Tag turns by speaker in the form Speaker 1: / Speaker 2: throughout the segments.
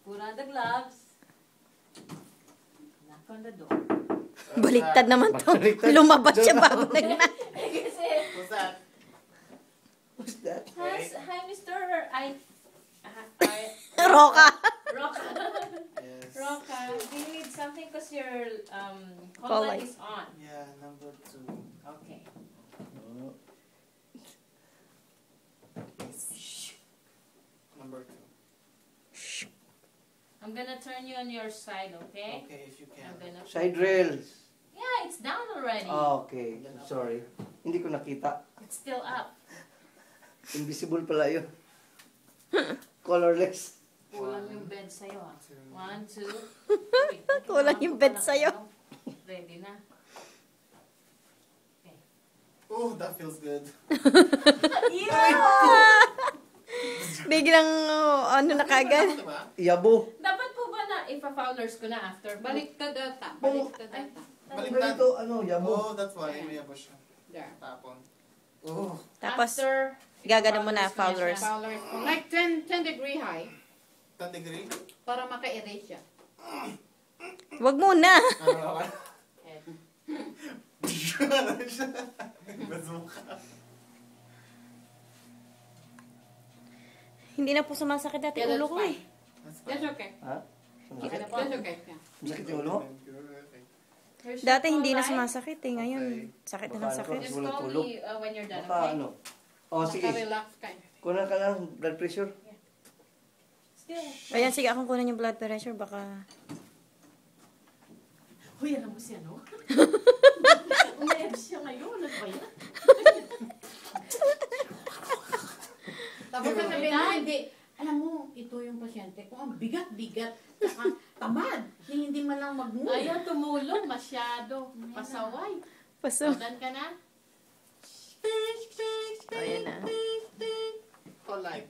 Speaker 1: Put on the gloves. Knock on the door.
Speaker 2: Baliktad naman to. Lumabas siya bago nagna.
Speaker 3: What's that?
Speaker 4: What's that?
Speaker 1: Hi, Mr.
Speaker 2: Roka.
Speaker 1: Roka.
Speaker 3: Yes.
Speaker 1: Roka, do you need something? Because your
Speaker 2: Call
Speaker 1: call light
Speaker 2: light.
Speaker 1: is on.
Speaker 3: Yeah, number 2.
Speaker 1: Okay.
Speaker 4: Oh.
Speaker 3: Number 2.
Speaker 1: I'm gonna turn you on your side, okay?
Speaker 3: Okay, if you can.
Speaker 1: I'm gonna
Speaker 4: Side rails.
Speaker 1: Yeah, it's down already.
Speaker 4: Ah, okay. I'm sorry. Hindi ko nakita.
Speaker 1: It's still up.
Speaker 4: Invisible pala yun. Colorless.
Speaker 1: Kulang yung bed sa'yo, ah. 1, 2, 3.
Speaker 2: Kulang yung bed sa'yo.
Speaker 1: Ready na.
Speaker 3: Oh, that feels good.
Speaker 2: Biglang, ano na kagad.
Speaker 3: Diba?
Speaker 4: Yabo.
Speaker 1: Dapat po ba na ipa-foulers ko na after?
Speaker 5: Baliktad ata. Baliktad ata.
Speaker 3: Baliktad.
Speaker 4: Ito, ano, yabo.
Speaker 3: Oh, that's why. May yabo siya.
Speaker 5: There.
Speaker 3: Tapon. Oh.
Speaker 2: Tapos,
Speaker 1: After,
Speaker 2: gagana mo na, foulers.
Speaker 5: Foulers. Like 10 degree high.
Speaker 3: 10 degree?
Speaker 5: Para maka-erase siya.
Speaker 2: Wag muna.
Speaker 3: Ano ka? Bazooka.
Speaker 2: Hindi na po sumasakit dati
Speaker 5: Yeah,
Speaker 2: ulo
Speaker 5: that's
Speaker 2: ko eh.
Speaker 5: fine. That's okay.
Speaker 4: Ha? Sumasakit?
Speaker 5: That's okay. Yeah.
Speaker 4: Masakit yung ulo?
Speaker 1: here's your
Speaker 2: Dati hindi
Speaker 1: call
Speaker 2: na
Speaker 1: light.
Speaker 2: sumasakit eh. Ngayon, sakit na ng sakit.
Speaker 1: Just call me when you're done,
Speaker 4: Baka
Speaker 1: okay?
Speaker 4: ano. Oh, sige.
Speaker 5: Naka-relax ka.
Speaker 4: Kunan ka lang blood pressure.
Speaker 1: Still.
Speaker 2: Ayan, sige, akong kunan yung blood pressure. Baka,
Speaker 1: Uy, alam mo siya, no? Umayab siya ngayon. Ano ba yan?
Speaker 5: Tapos sasabihin mo, hindi. Alam mo, ito yung pasyente ko. Ang bigat-bigat. Saka tamad. Hindi man lang mag-move.
Speaker 1: Ayaw tumulong masyado. Pasaway.
Speaker 2: paso.
Speaker 1: Done ka na?
Speaker 2: Ayan na.
Speaker 3: Call light.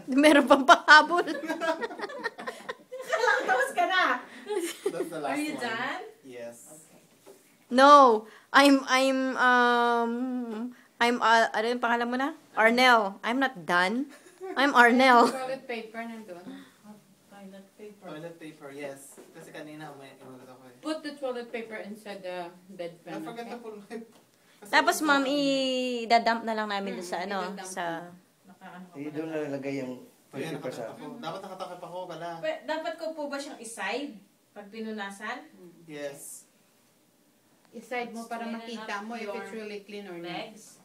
Speaker 2: Meron pang pahabol.
Speaker 1: Tapos ka na.
Speaker 3: That's the last
Speaker 1: Are you
Speaker 3: one.
Speaker 1: done?
Speaker 3: Yes.
Speaker 2: No. Ano yung pangalan mo na? Arnel. I'm not done. I'm Arnel.
Speaker 5: Toilet paper nandun.
Speaker 1: Toilet paper.
Speaker 3: Toilet paper, yes. Kasi kanina umulat ako eh.
Speaker 5: Put the toilet paper inside the bed fan.
Speaker 3: Don't forget to
Speaker 5: Okay?
Speaker 3: pull my...
Speaker 2: Tapos ma'am, i-dump na lang namin doon sa ano,
Speaker 5: i-dadump
Speaker 2: sa...
Speaker 1: Nakaano ka
Speaker 4: Eh,
Speaker 1: pala.
Speaker 4: doon na nalagay yung
Speaker 3: Ayan,
Speaker 4: paper sa...
Speaker 3: nakatakip ako. Dapat nakatakip ako pala.
Speaker 1: Dapat ko po ba siyang iside? Pag pinunasan?
Speaker 3: Yes.
Speaker 5: I-side mo para
Speaker 1: Straighten
Speaker 5: makita
Speaker 1: up
Speaker 5: mo if
Speaker 1: your
Speaker 5: it's really clean or not.
Speaker 1: Legs?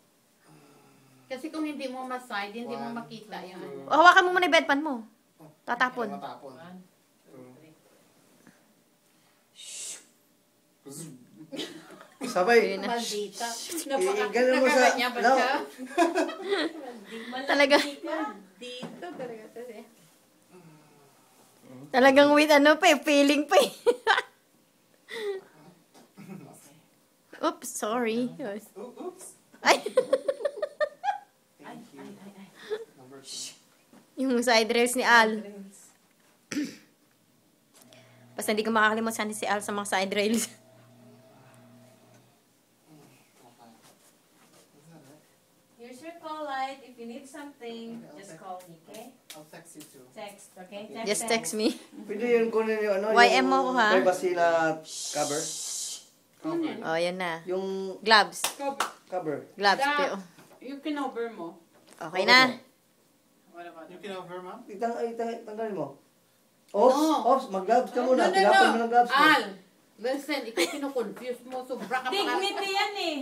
Speaker 5: Kasi kung hindi mo ma-side, hindi mo
Speaker 3: 1,
Speaker 5: makita yung ano.
Speaker 2: Hawakan mo muna yung bedpan mo. Tatapon.
Speaker 3: Matapon.
Speaker 1: 1, 2, 3.
Speaker 4: Sabay.
Speaker 2: Ayun na.
Speaker 5: Maldita.
Speaker 4: ganun mo sa-
Speaker 5: Nakakanya ba
Speaker 4: no.
Speaker 5: siya?
Speaker 2: Talaga.
Speaker 5: Dito talaga. Kasi.
Speaker 2: Talagang with ano pa eh, feeling pa eh. Oops, sorry.
Speaker 3: Oops.
Speaker 2: Ay,
Speaker 3: Thank you. Number 2.
Speaker 2: yung side rails ni Al. Basta hindi ko makakalimot sana si Al sa mga side rails.
Speaker 1: Here's your call light. If you need something, just call me, okay?
Speaker 3: I'll text you too.
Speaker 1: Text, okay?
Speaker 2: Just text me.
Speaker 4: Pwede yun kunin yung ano,
Speaker 2: YM
Speaker 4: yung
Speaker 2: mo ko, ha?
Speaker 4: privacy na cover.
Speaker 2: Oh, yan na.
Speaker 4: Yung
Speaker 2: Gloves.
Speaker 4: cover.
Speaker 2: Gloves.
Speaker 5: That, you can over mo.
Speaker 2: Okay na.
Speaker 3: You can over, ma'am?
Speaker 4: Tanggalin mo. Off,
Speaker 5: No.
Speaker 4: off, mag-gloves ka muna.
Speaker 5: No.
Speaker 4: Tinapon mo ng gloves mo.
Speaker 5: Al, listen, ikaw kino-confuse mo. Sobra ka pa.
Speaker 1: Dignity yan eh.